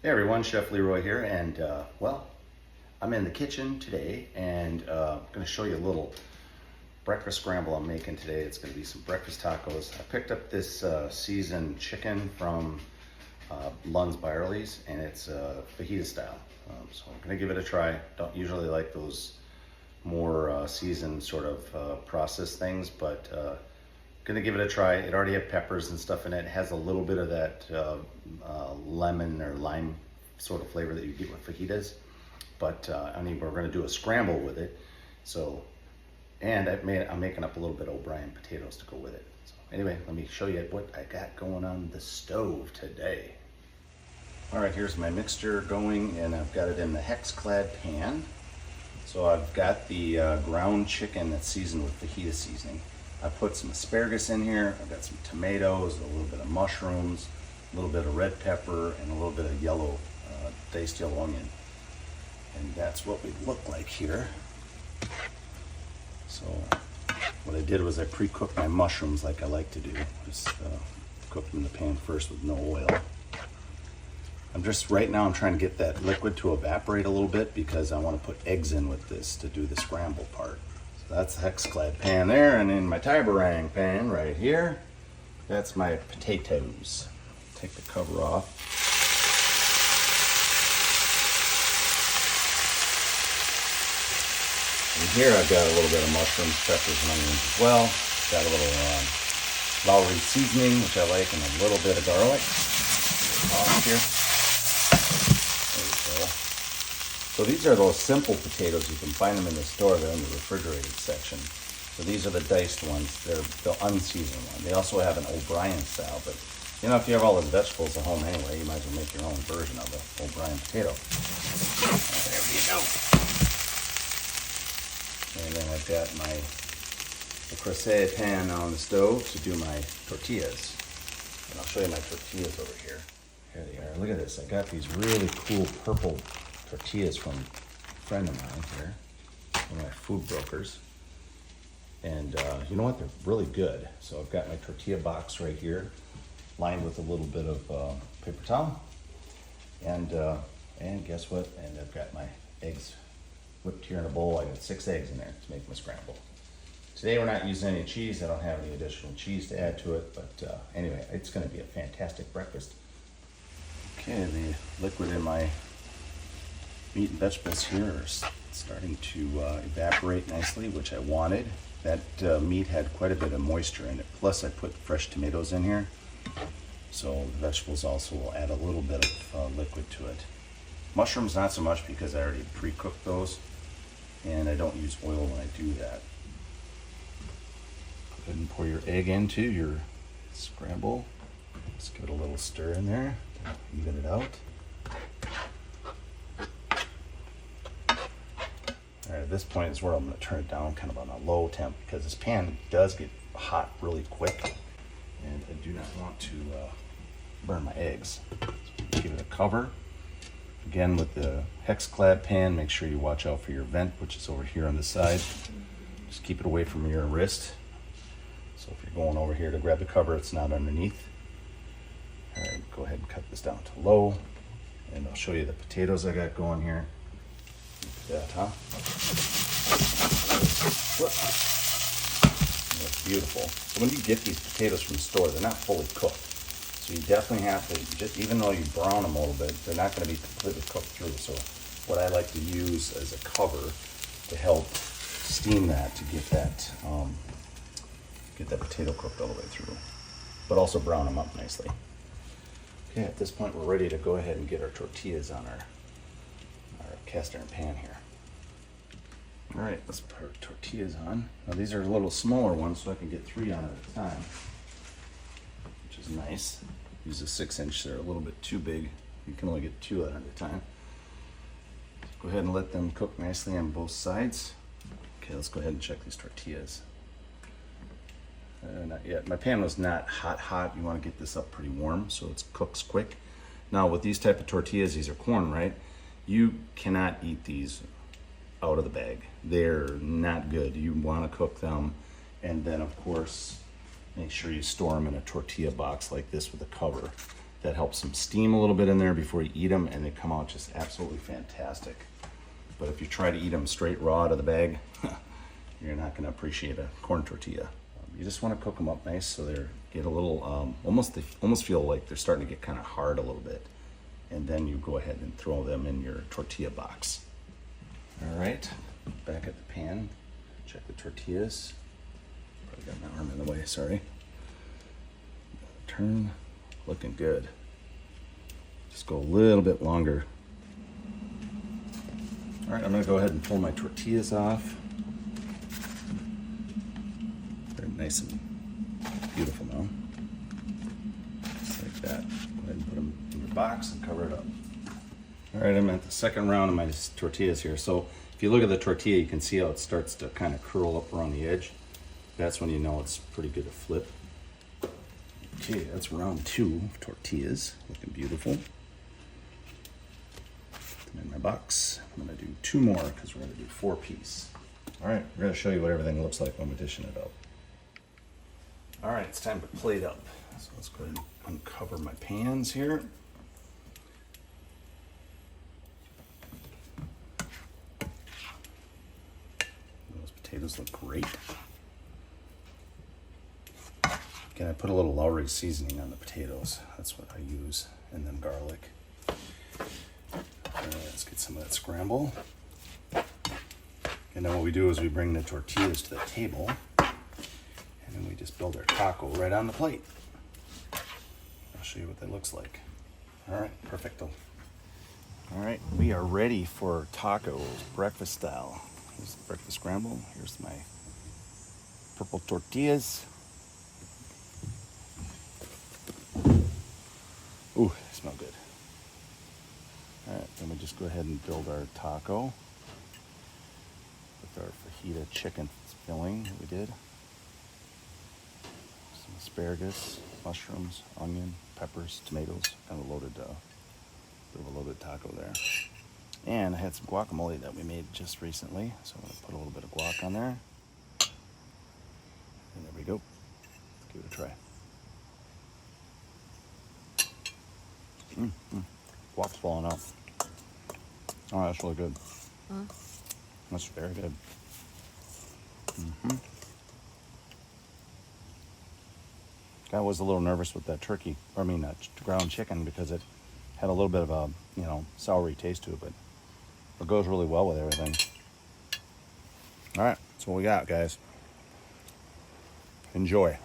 Hey everyone, Chef Leroy here, and well, I'm in the kitchen today, and I'm going to show you a little breakfast scramble I'm making today. It's going to be some breakfast tacos. I picked up this seasoned chicken from Lund's Byerly's, and it's fajita style. So I'm going to give it a try. Don't usually like those more seasoned sort of processed things, but gonna give it a try. It already had peppers and stuff in it. It has a little bit of that lemon or lime sort of flavor that you get with fajitas. But I mean, we're gonna do a scramble with it. So, and I'm making up a little bit of O'Brien potatoes to go with it. So anyway, let me show you what I got going on the stove today. All right, here's my mixture going, and I've got it in the hex-clad pan. So I've got the ground chicken that's seasoned with fajita seasoning. I put some asparagus in here. I've got some tomatoes, a little bit of mushrooms, a little bit of red pepper, and a little bit of yellow, diced yellow onion. And that's what we look like here. So what I did was I pre-cooked my mushrooms like I like to do. Just cook them in the pan first with no oil. Right now I'm trying to get that liquid to evaporate a little bit because I want to put eggs in with this to do the scramble part. So that's the hex-clad pan there, and in my Tiberang pan right here, that's my potatoes. Take the cover off. And here I've got a little bit of mushrooms, peppers, and onions as well. Got a little Lowry seasoning, which I like, and a little bit of garlic. Off here. So these are those simple potatoes. You can find them in the store. They're in the refrigerated section. So these are the diced ones. They're the unseasoned one. They also have an O'Brien style, but you know, if you have all those vegetables at home anyway, you might as well make your own version of the O'Brien potato. There you go. And then I've got the crochet pan on the stove to do my tortillas. And I'll show you my tortillas over here. Here they are. Look at this. I got these really cool purple tortillas from a friend of mine here, one of my food brokers. And you know what? They're really good. So I've got my tortilla box right here, lined with a little bit of paper towel. And guess what? And I've got my eggs whipped here in a bowl. I got 6 eggs in there to make my scramble. Today we're not using any cheese. I don't have any additional cheese to add to it. But anyway, it's going to be a fantastic breakfast. Okay, the liquid in my meat and vegetables here are starting to evaporate nicely, which I wanted. That meat had quite a bit of moisture in it. Plus I put fresh tomatoes in here. So the vegetables also will add a little bit of liquid to it. Mushrooms not so much because I already pre-cooked those, and I don't use oil when I do that. Go ahead and pour your egg into your scramble. Just give it a little stir in there, even it out. All right, at this point is where I'm going to turn it down kind of on a low temp because this pan does get hot really quick, and I do not want to burn my eggs. So give it a cover. Again, with the hex-clad pan, make sure you watch out for your vent, which is over here on the side. Just keep it away from your wrist. So if you're going over here to grab the cover, it's not underneath. All right, go ahead and cut this down to low, and I'll show you the potatoes I got going here. That, huh? That's beautiful. So when you get these potatoes from the store, they're not fully cooked. So you definitely have to, just even though you brown them a little bit, they're not going to be completely cooked through. So what I like to use as a cover to help steam that, to get that potato cooked all the way through, but also brown them up nicely. Okay, at this point we're ready to go ahead and get our tortillas on our cast iron pan here. All right, let's put our tortillas on. Now these are a little smaller ones, so I can get 3 on at a time, which is nice. Use a 6-inch, they're a little bit too big. You can only get 2 at a time. Go ahead and let them cook nicely on both sides. Okay, let's go ahead and check these tortillas. Not yet. My pan was not hot. You want to get this up pretty warm so it cooks quick. Now with these type of tortillas, these are corn, right? You cannot eat these out of the bag. They're not good. You want to cook them, and then of course make sure you store them in a tortilla box like this with a cover. That helps them steam a little bit in there before you eat them, and they come out just absolutely fantastic. But if you try to eat them straight raw out of the bag, you're not going to appreciate a corn tortilla. You just want to cook them up nice so they get a little, they almost feel like they're starting to get kind of hard a little bit. And then you go ahead and throw them in your tortilla box. All right, back at the pan, check the tortillas. Probably got my arm in the way, sorry. Turn, looking good. Just go a little bit longer. All right, I'm gonna go ahead and pull my tortillas off. They're nice and beautiful now. Just like that. Go ahead and put them in your box and cover it up. All right, I'm at the second round of my tortillas here. So if you look at the tortilla, you can see how it starts to kind of curl up around the edge. That's when you know it's pretty good to flip. Okay, that's round 2 of tortillas, looking beautiful. Put them in my box. I'm gonna do 2 more because we're gonna do 4-piece. All right, we're gonna show you what everything looks like when we're dishing it up. All right, it's time to plate up. So let's go ahead and uncover my pans here. Those potatoes look great. Again, I put a little Lowry seasoning on the potatoes. That's what I use, and then garlic. Let's get some of that scramble. And then what we do is we bring the tortillas to the table, and then we just build our taco right on the plate. I'll show you what that looks like. All right, perfecto. All right, we are ready for tacos, breakfast style. Here's the breakfast scramble. Here's my purple tortillas. Ooh, they smell good. All right, then we just go ahead and build our taco with our fajita chicken filling that we did. Some asparagus, mushrooms, onion, peppers, tomatoes. Kind of loaded, bit of a loaded taco there. And I had some guacamole that we made just recently, so I'm gonna put a little bit of guac on there. And there we go. Let's give it a try. Guac's falling out. Oh, that's really good. That's very good. I was a little nervous with that ground chicken because it had a little bit of a, soury taste to it, but it goes really well with everything. All right, that's what we got, guys. Enjoy.